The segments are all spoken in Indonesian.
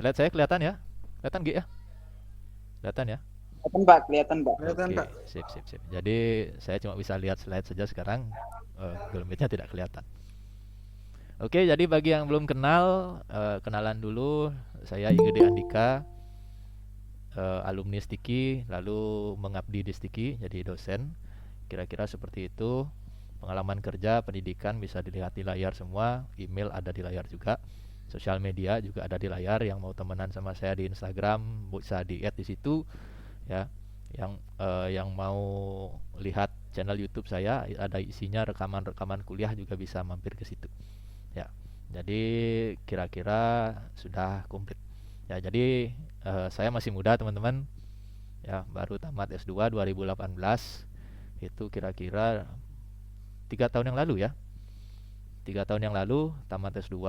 Slide saya kelihatan ya? Kelihatan Gi ya? Kelihatan ya? Kelihatan Pak, kelihatan Pak. Kelihatan, Oke, Pak. sip sip sip. Jadi saya cuma bisa lihat slide saja sekarang. Google Meet-nya tidak kelihatan. Oke, jadi bagi yang belum kenal, kenalan dulu. Saya IGD Andika, alumni Stiki, lalu mengabdi di Stiki jadi dosen. Kira-kira seperti itu. Pengalaman kerja, pendidikan bisa dilihat di layar semua. Email ada di layar juga. Sosial media juga ada di layar. Yang mau temenan sama saya di Instagram bisa di-add di situ ya. Yang mau lihat channel YouTube saya ada isinya rekaman-rekaman kuliah juga bisa mampir ke situ. Ya. Jadi kira-kira sudah komplit. Ya, jadi saya masih muda, teman-teman. Ya, baru tamat S2 2018. Itu kira-kira 3 tahun yang lalu ya. 3 tahun yang lalu tamat S2,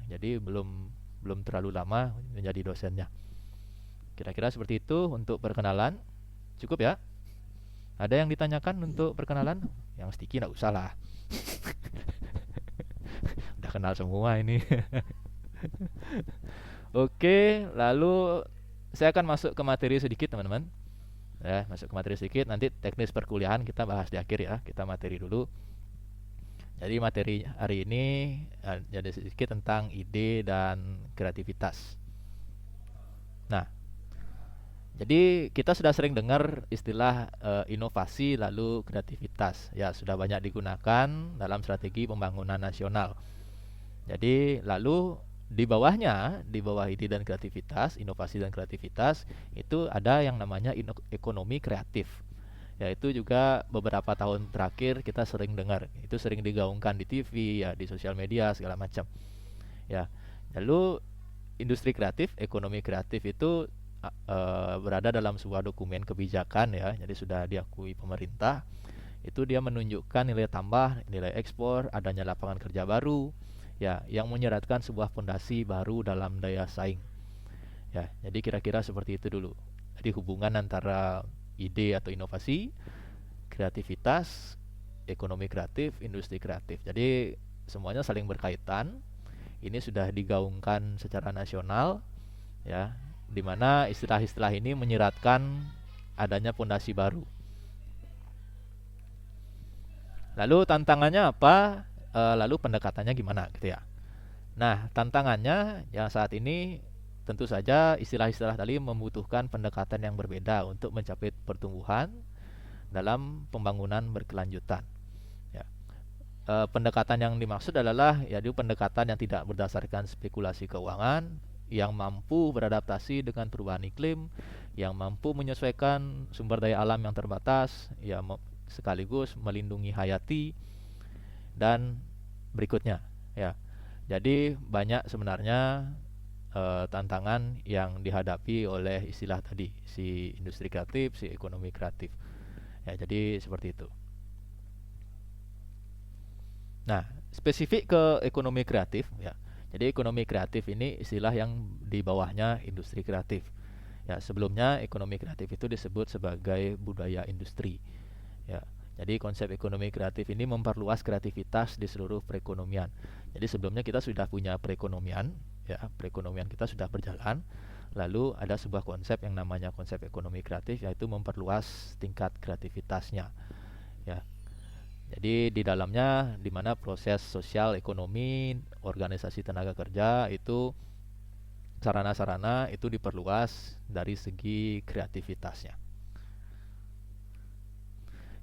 jadi belum terlalu lama menjadi dosennya. Kira-kira seperti itu untuk perkenalan. Cukup ya? Ada yang ditanyakan untuk perkenalan? Yang sticky nggak usah lah. Udah kenal semua ini. Oke, lalu saya akan masuk ke materi sedikit, teman-teman. Ya, masuk ke materi sedikit. Nanti teknis perkuliahan kita bahas di akhir ya. Kita materi dulu. Jadi materi hari ini jadi sedikit tentang ide dan kreativitas. Nah, jadi kita sudah sering dengar istilah inovasi lalu kreativitas. Ya, sudah banyak digunakan dalam strategi pembangunan nasional. Jadi lalu di bawahnya, di bawah ide dan kreativitas, inovasi dan kreativitas, itu ada yang namanya ekonomi kreatif. Yaitu juga beberapa tahun terakhir kita sering dengar, itu sering digaungkan di TV ya, di sosial media segala macam ya. Lalu industri kreatif, ekonomi kreatif itu berada dalam sebuah dokumen kebijakan ya, jadi sudah diakui pemerintah. Itu dia menunjukkan nilai tambah, nilai ekspor, adanya lapangan kerja baru ya, yang menyeratkan sebuah fondasi baru dalam daya saing ya. Jadi kira-kira seperti itu dulu. Jadi hubungan antara ide atau inovasi, kreativitas, ekonomi kreatif, industri kreatif. Jadi semuanya saling berkaitan. Ini sudah digaungkan secara nasional ya, di mana istilah-istilah ini menyeratkan adanya fondasi baru. Lalu tantangannya apa? Lalu pendekatannya gimana gitu ya. Nah, tantangannya yang saat ini tentu saja istilah-istilah tadi membutuhkan pendekatan yang berbeda untuk mencapai pertumbuhan dalam pembangunan berkelanjutan. Ya. Pendekatan yang dimaksud adalah yaitu pendekatan yang tidak berdasarkan spekulasi keuangan, yang mampu beradaptasi dengan perubahan iklim, yang mampu menyesuaikan sumber daya alam yang terbatas, ya sekaligus melindungi hayati dan berikutnya. Ya, jadi banyak sebenarnya tantangan yang dihadapi oleh istilah tadi, si industri kreatif, si ekonomi kreatif. Ya, jadi seperti itu. Nah, spesifik ke ekonomi kreatif ya. Jadi ekonomi kreatif ini istilah yang di bawahnya industri kreatif. Ya, sebelumnya ekonomi kreatif itu disebut sebagai budaya industri. Ya. Jadi konsep ekonomi kreatif ini memperluas kreativitas di seluruh perekonomian. Jadi sebelumnya kita sudah punya perekonomian, ya, perekonomian kita sudah berjalan. Lalu ada sebuah konsep yang namanya konsep ekonomi kreatif, yaitu memperluas tingkat kreativitasnya. Ya. Jadi di dalamnya di mana proses sosial ekonomi, organisasi tenaga kerja itu sarana-sarana itu diperluas dari segi kreativitasnya.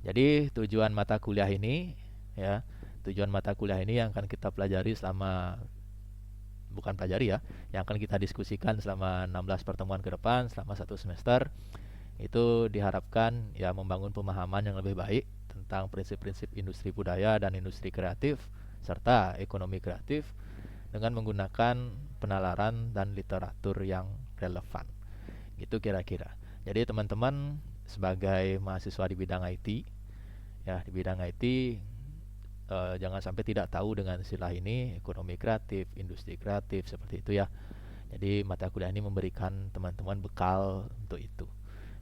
Jadi tujuan mata kuliah ini ya, tujuan mata kuliah ini yang akan kita pelajari selama bukan pelajari ya, yang akan kita diskusikan selama 16 pertemuan ke depan selama 1 semester. Itu diharapkan ya membangun pemahaman yang lebih baik tentang prinsip-prinsip industri budaya dan industri kreatif serta ekonomi kreatif dengan menggunakan penalaran dan literatur yang relevan. Gitu kira-kira. Jadi teman-teman sebagai mahasiswa di bidang IT ya, di bidang IT jangan sampai tidak tahu dengan istilah ini, ekonomi kreatif, industri kreatif, seperti itu ya. Jadi mata kuliah ini memberikan teman-teman bekal untuk itu.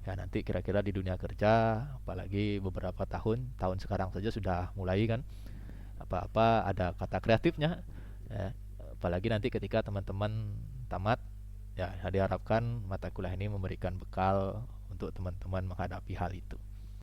Ya, nanti kira-kira di dunia kerja, apalagi beberapa tahun sekarang saja sudah mulai kan, apa-apa ada kata kreatifnya ya. Apalagi nanti ketika teman-teman tamat Ya, diharapkan mata kuliah ini memberikan bekal untuk teman-teman menghadapi hal itu.